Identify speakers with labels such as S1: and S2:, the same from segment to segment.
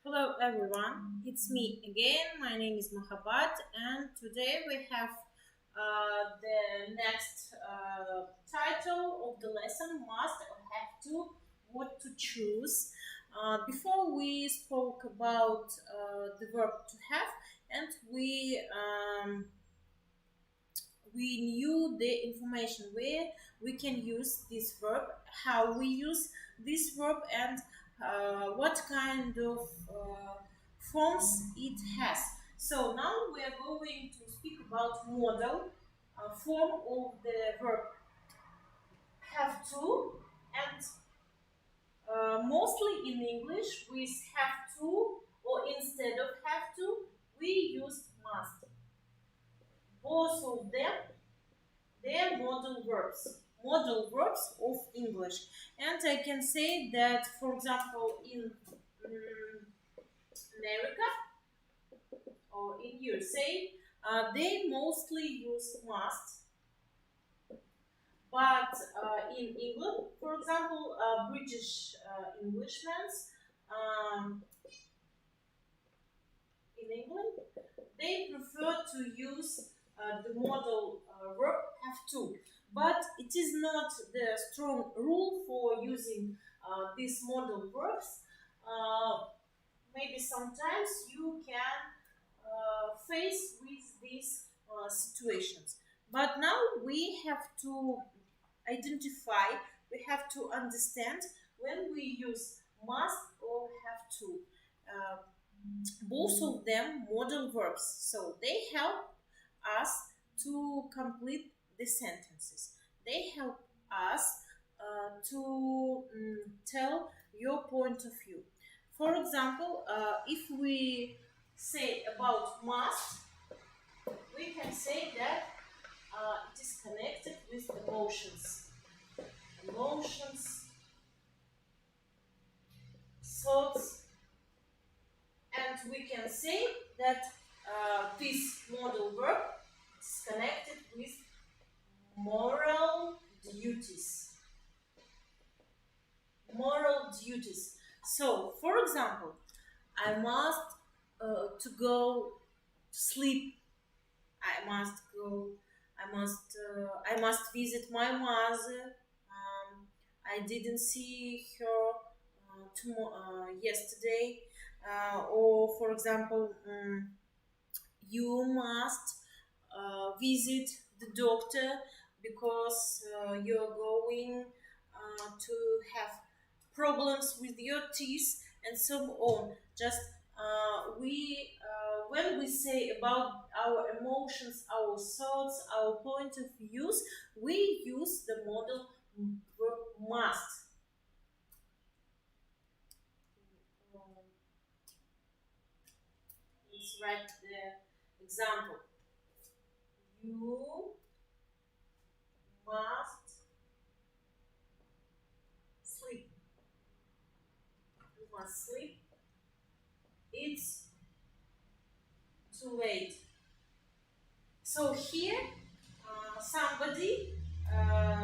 S1: Hello everyone, it's me again. My name is Mahabbat, and today we have the next title of the lesson: must or have to, what to choose. Before we spoke about the verb to have, and we knew the information where we can use this verb, how we use this verb, and what kind of forms it has. So now we are going to speak about modal form of the verb have to, and mostly in English with have to, or instead of have to we use must. Both of them, they're modal verbs of English. And I can say that, for example, in America or in USA, they mostly use must. But in England, for example, British Englishmen in England, they prefer to use the modal verb have to. But it is not the strong rule for using these modal verbs. Maybe sometimes you can face with these situations. But now we have to identify, we have to understand when we use must or have to. Uh, Both of them modal verbs, so they help us to complete the sentences. They help us to tell your point of view. For example, if we say about must, we can say that it is connected with emotions. Emotions, thoughts, and we can say that this modal verb is connected with moral duties. Moral duties. So, for example, I must to go to sleep. I must go. I must visit my mother. I didn't see her yesterday. Or, for example, you must visit the doctor because you're going to have problems with your teeth and so on. Just we when we say about our emotions, our thoughts, our point of views, we use the modal verb must. Let's write the example. You must sleep. You must sleep. It's too late. So here, somebody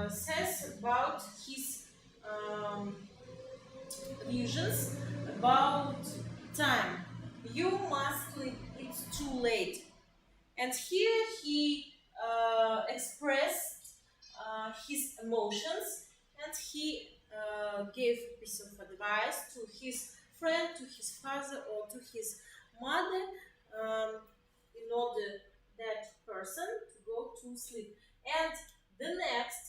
S1: says about his visions about time. You must sleep. It's too late. And here he expressed his emotions, and he gave a piece of advice to his friend, to his father, or to his mother, in order that person to go to sleep. And the next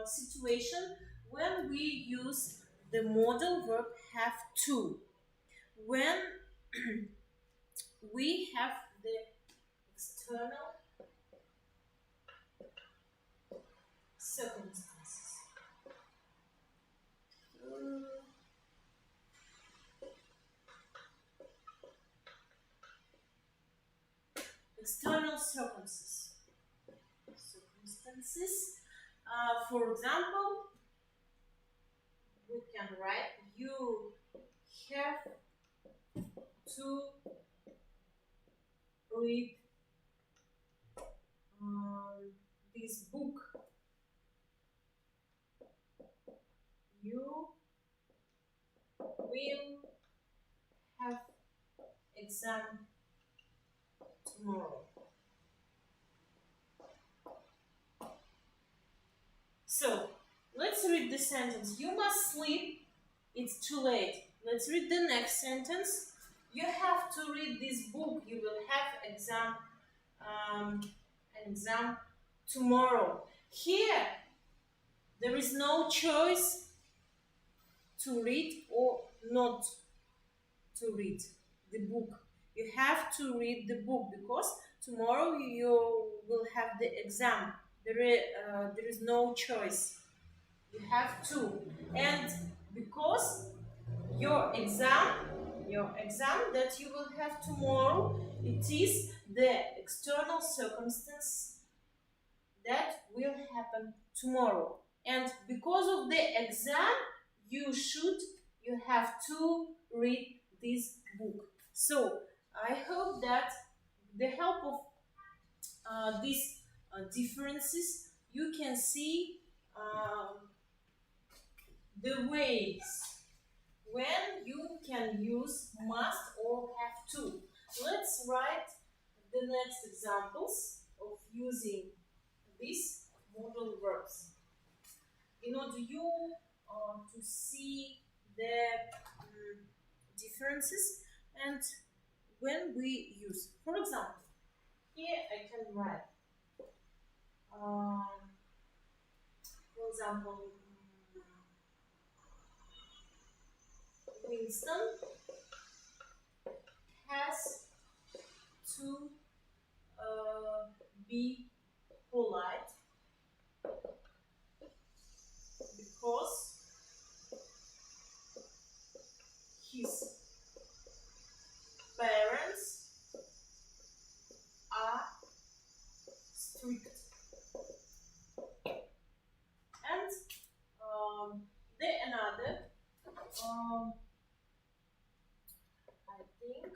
S1: situation, when we use the modal verb have to, when we have the external circumstances. External circumstances. For example, we can write you have to read this book. You will have exam tomorrow. So, let's read the sentence. You must sleep. It's too late. Let's read the next sentence. You have to read this book. You will have an exam tomorrow. Here, there is no choice to read or not to read the book. You have to read the book because tomorrow you will have the exam. There is no choice. You have to. And because your exam that you will have tomorrow, it is the external circumstance that will happen tomorrow. And because of the exam, you have to read this book. So I hope that with the help of these differences, you can see the ways when you can use must or have to. Let's write the next examples of using these modal verbs. In order you to see the differences and when we use. For example, here I can write, for example, Winston has to be polite because his parents are strict. And another, I think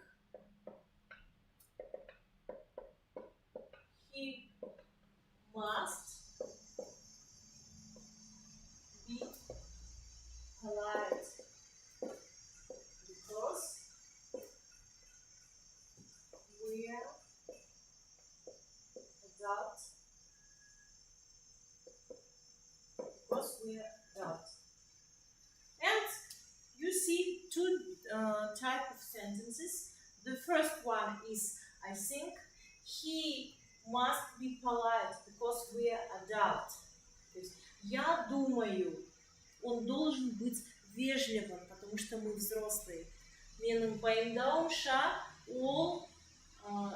S1: he must be polite because we are adults. And you see two types of sentences. The first one is, I think he must be polite because we are adult. То есть, я думаю, он должен быть вежливым, потому что мы взрослые. Менің пайымдауымша, ол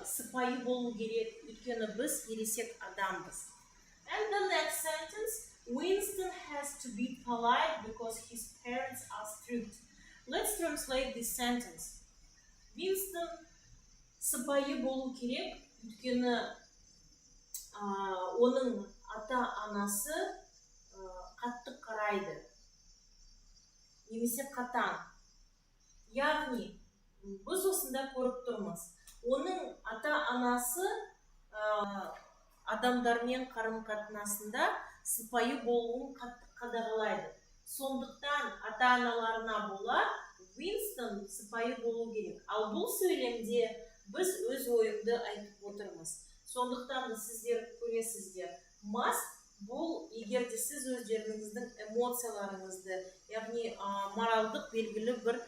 S1: сыпайы болу керек, өйткені біз ересек адамбыз. And the next sentence, Winston has to be polite because his parents are strict. Let's translate this sentence. Winston сыпайы болу керек, өйткені оның ата-анасы қатты қарайды. Немесе қатаң. Яғни, біз осында көріп тұрмыз. Оның ата-анасы адамдармен қарым-қатынасында сыпайы болуын қатты қадағалайды. Сондықтан ата-аналарына бола Winston сыпайы болу керек. Ал бұл сөйлемде біз өз ойымды айтып отырмыз. Сондықтан да сіздер көресіздер. Must бұл егер де сіз өздеріңіздің эмоцияларыңызды, яғни моралдық белгілі бір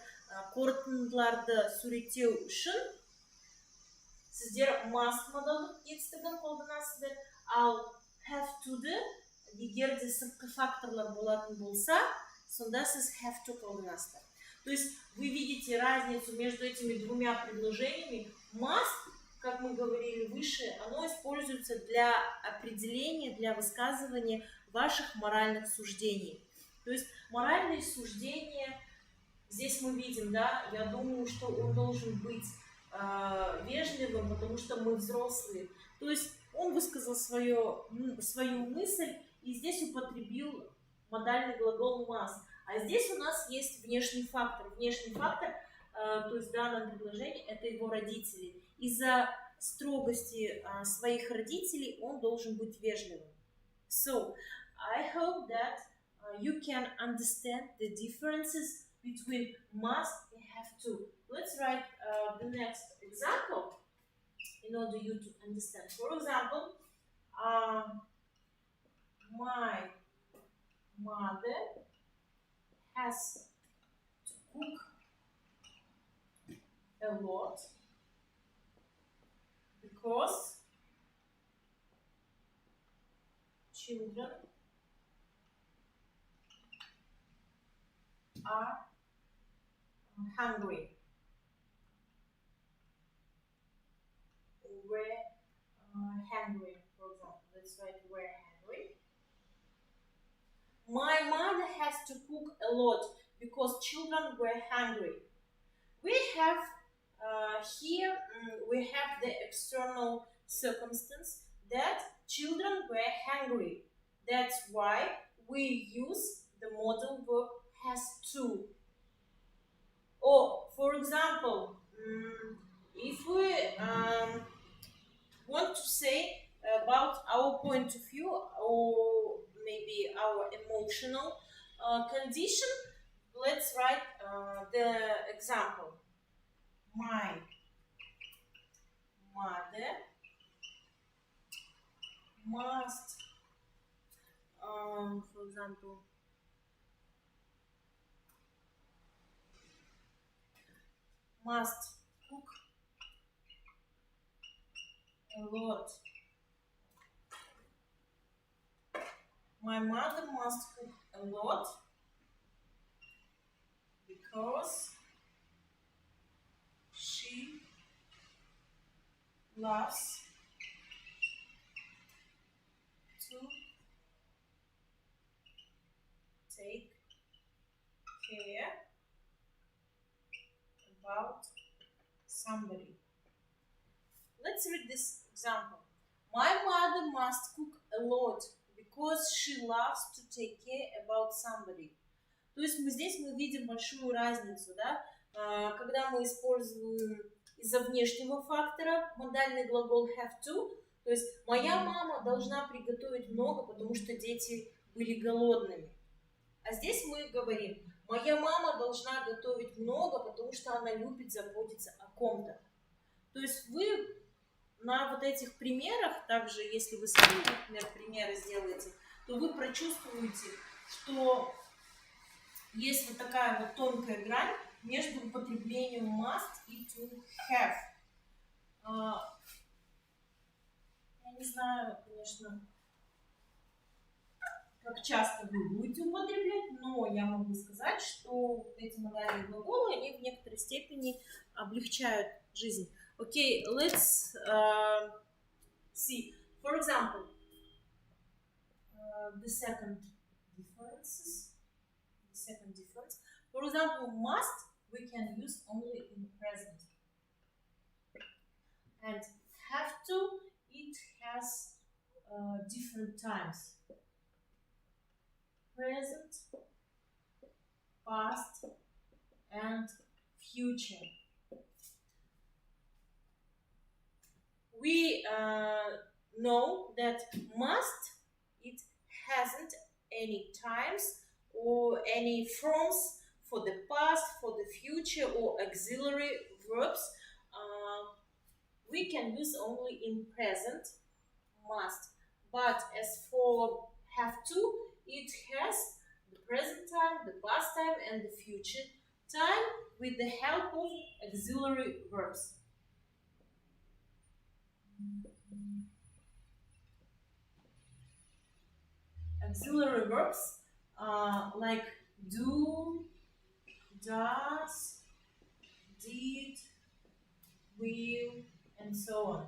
S1: қорытындыларды суреттеу үшін сіздер must модалдық етістігін қолданасыздар, ал have to-ды егер де сыртқы факторлар болатын болса, сонда сіз have to қолданасыздар. То есть вы видите разницу между этими двумя предложениями. Must, как мы говорили выше, оно используется для определения, для высказывания ваших моральных суждений. То есть моральные суждения, здесь мы видим, да, я думаю, что он должен быть вежливым, потому что мы взрослые. То есть он высказал свою мысль и здесь употребил модальный глагол must. А здесь у нас есть внешний фактор. Внешний фактор, то есть в данном предложении, это его родители. Из-за строгости своих родителей он должен быть вежливым. So, I hope that you can understand the differences between must and have to. Let's write the next example in order you to understand. For example, my mother has to cook a lot because children are hungry. We're hungry, for example. Let's write we're hungry. My mother has to cook a lot because children were hungry. We have here we have the external circumstance that children were hungry. That's why we use the modal verb has to. Or, for example, if we want to say about our point of view or maybe our emotional condition, let's write the example. My mother must, for example, must cook a lot. My mother must cook a lot because she loves to take care about somebody. Let's read this example. My mother must cook a lot because she loves to take care about somebody. То есть здесь мы видим большую разницу, да? Когда мы используем из-за внешнего фактора модальный глагол have to, то есть моя мама должна приготовить много, потому что дети были голодными. А здесь мы говорим, моя мама должна готовить много, потому что она любит заботиться о ком-то. То есть вы на вот этих примерах, также если вы сами, например, примеры сделаете, то вы прочувствуете, что есть вот такая вот тонкая грань между употреблением must и to have. Я не знаю, конечно, как часто вы будете употреблять, но я могу сказать, что эти модальные глаголы, они в некоторой степени облегчают жизнь. Okay, let's see. For example, the second difference. For example, must we can use only in present, and have to it has different times. Present, past, and future. We know that must, it hasn't any times or any forms for the past, for the future, or auxiliary verbs. We can use only in present, must. But as for have to, it has the present time, the past time, and the future time with the help of auxiliary verbs. Auxiliary verbs like do, does, did, will, and so on.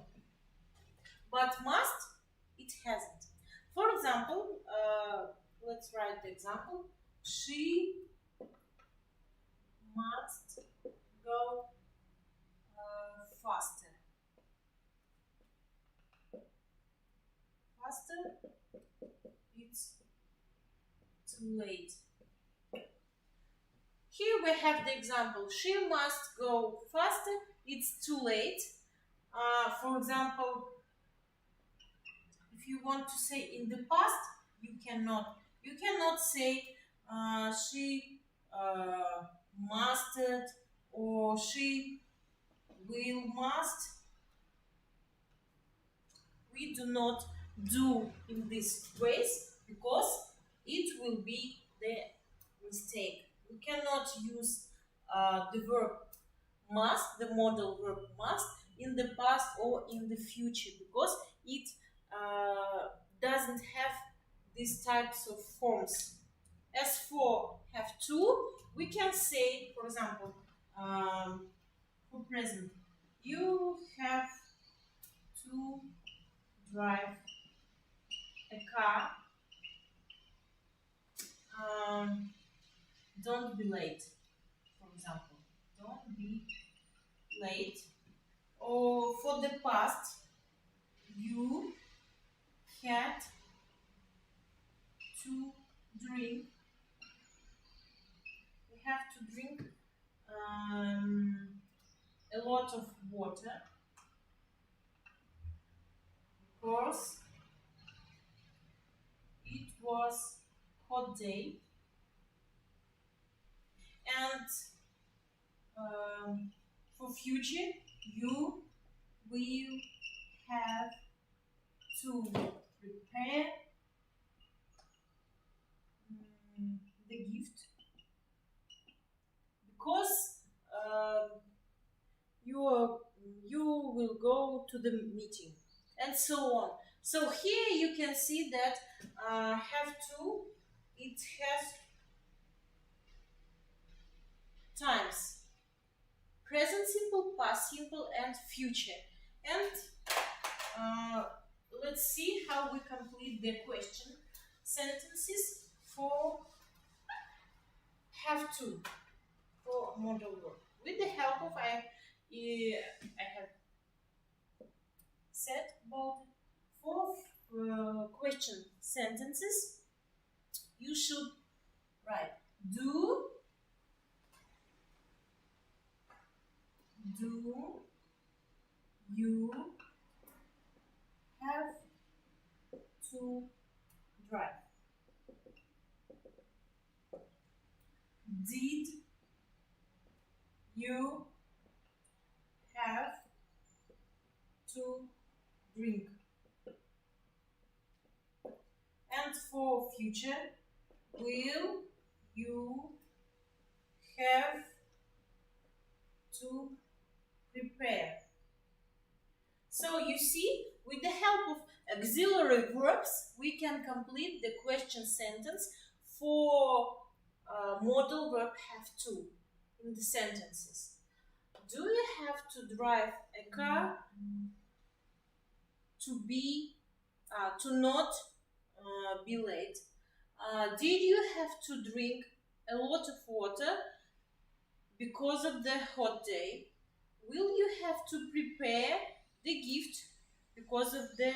S1: But must, it hasn't. For example, let's write the example. She must go faster. Faster, it's too late. Here we have the example. She must go faster, it's too late. For example, if you want to say in the past, you cannot say she mastered or she will, must, we do not do in these ways because it will be the mistake. We cannot use the verb must, the modal verb must, in the past or in the future because it doesn't have these types of forms. As for have to, we can say, for example, for present, you have to drive a car. Don't be late, for example. Don't be late. Or for the past, you had to drink. We have to drink a lot of water because it was hot day, and for future you will have to prepare the gift because you will go to the meeting, and so on. So here you can see that have to, it has times: present simple, past simple, and future. And let's see how we complete the question sentences for have to, for modal verb. With the help of I have said about for question sentences, you should write do you have to drive? Did you have to drink? And for future, will you have to prepare? So you see, with the help of auxiliary verbs, we can complete the question sentence for modal verb have to in the sentences. Do you have to drive a car to not be late? Did you have to drink a lot of water because of the hot day? Will you have to prepare the gift because of the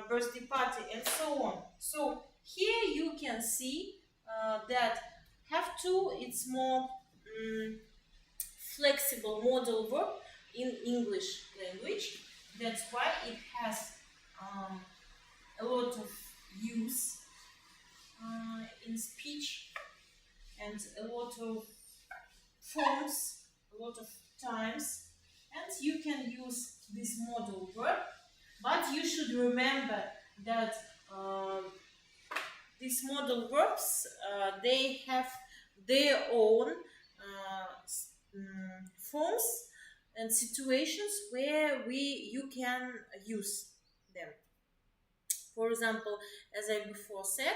S1: birthday party, and so on? So here you can see that have to, it's more flexible modal verb in English language. That's why it has a lot of use in speech and a lot of forms, a lot of times, and you can use this modal verb, but you should remember that these modal verbs they have their own forms and situations where you can use them. For example, as I before said,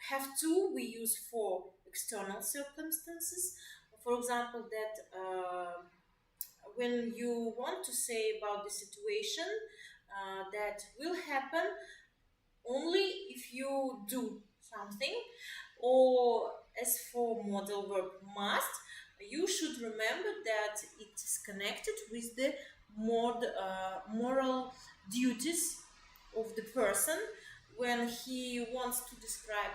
S1: have to we use for external circumstances. For example, that when you want to say about the situation that will happen only if you do something, or as for modal verb must, you should remember that it is connected with the moral duties of the person when he wants to describe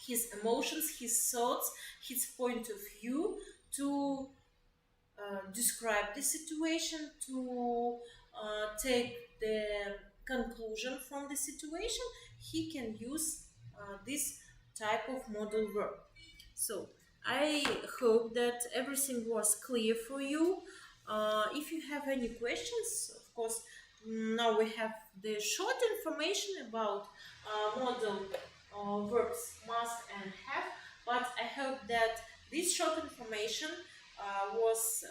S1: his emotions, his thoughts, his point of view, to describe the situation, to take the conclusion from the situation. He can use this type of modal verb. So I hope that everything was clear for you. If you have any questions, of course, now we have the short information about modal verbs must and have, but I hope that this short information was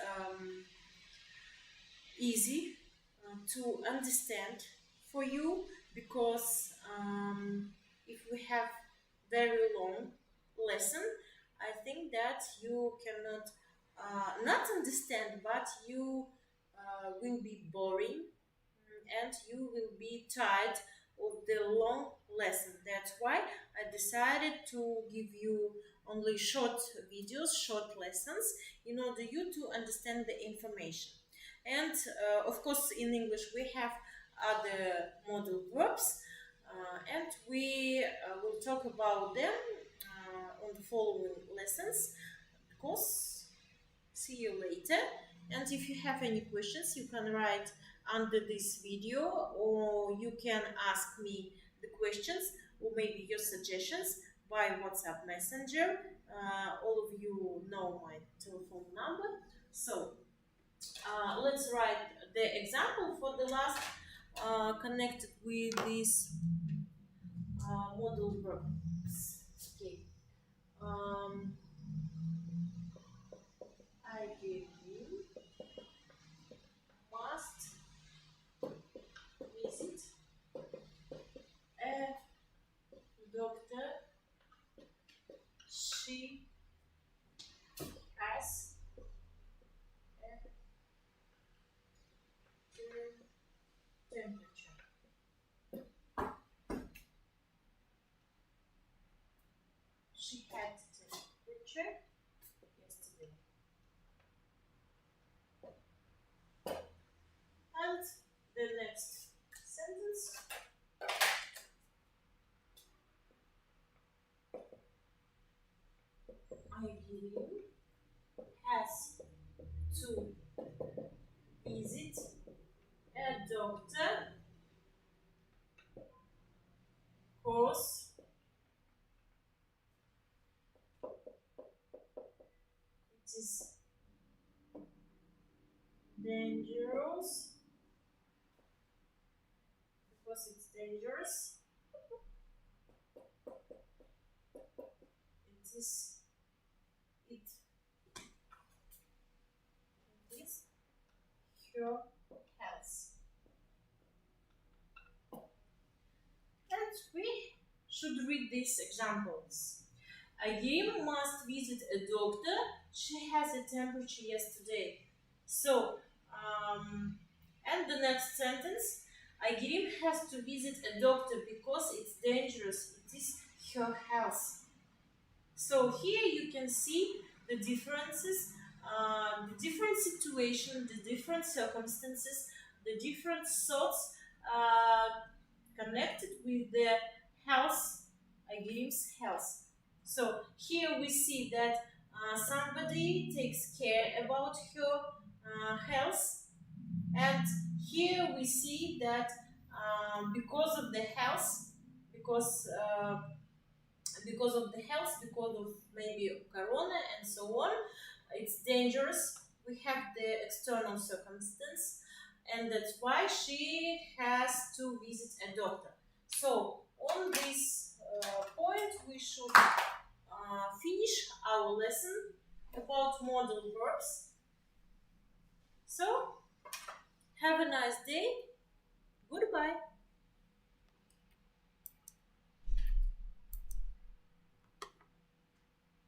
S1: easy to understand for you, because if we have very long lesson, I think that you cannot not understand, but you will be boring, and you will be tired of the long lesson. That's why I decided to give you only short videos, short lessons, in order you to understand the information. And of course, in English we have other modal verbs, and we will talk about them on the following lessons. Of course, see you later. And if you have any questions, you can write under this video, or you can ask me the questions or maybe your suggestions by WhatsApp Messenger. All of you know my telephone number. So let's write the example for the last connected with this modal verbs. Okay. I gave you must visit a doctor. She has a temperature. She had temperature yesterday. And the next sentence. Aileen has to visit a doctor because it is dangerous. Because it's dangerous. It is her health. And we should read these examples. Agim must visit a doctor. She has a temperature yesterday. So, and the next sentence, Agim has to visit a doctor because it's dangerous. It is her health. So here you can see the differences, the different situation, the different circumstances, the different thoughts connected with the health, Agim's health. So here we see that somebody takes care about her health, and here we see that because of the health, because of the health, because of maybe corona and so on, it's dangerous. We have the external circumstance, and that's why she has to visit a doctor. So on this point we should finish our lesson about modal verbs. So have a nice day. Goodbye.